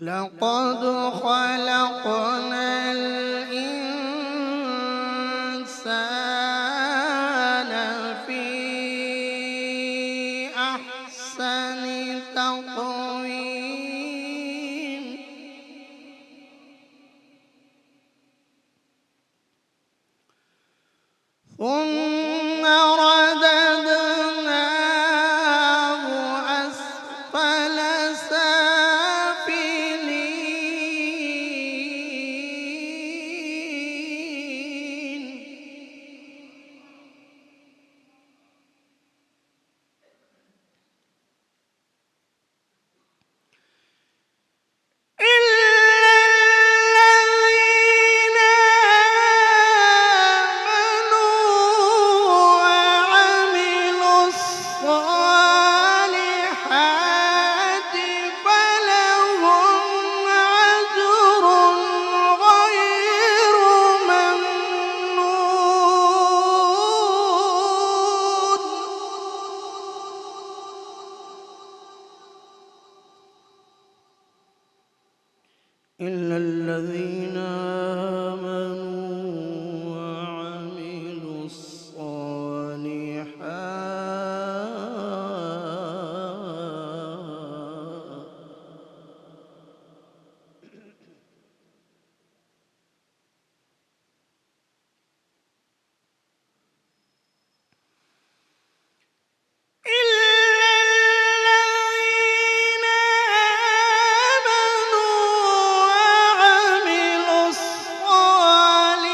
لقد خلقنا الإنسان في أحسن تقويم ثم رددناه أسفل سافلين إلا الذين آمنوا وعملوا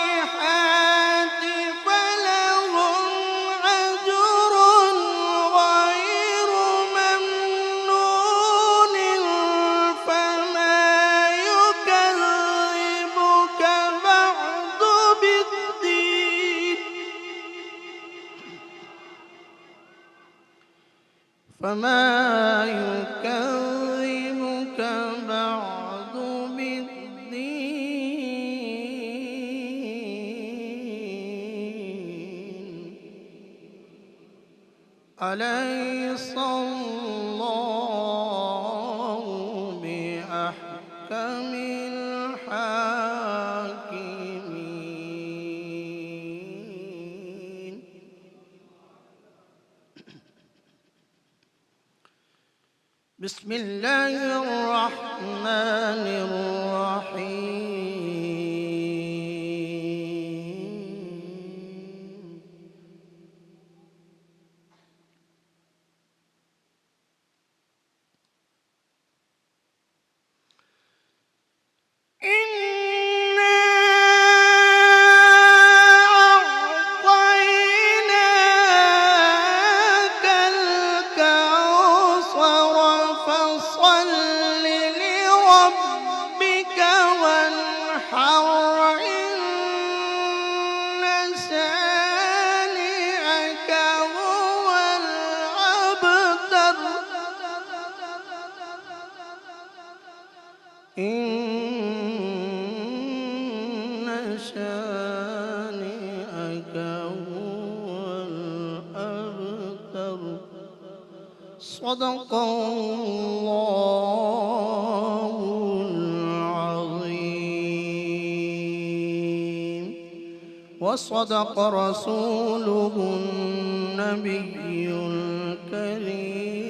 الصالحات فلهم أجر غير ممنون فما يكذبك بعد بالدين أليس الله بأحكم الحاكمين بسم الله الرحمن الرحيم إنا أعطيناك الكوثر فصل لربك وانحر إن شانئك هو الأبتر إن شانئك هو الأبتر صدق الله العظيم وصدق رسوله النبي الكريم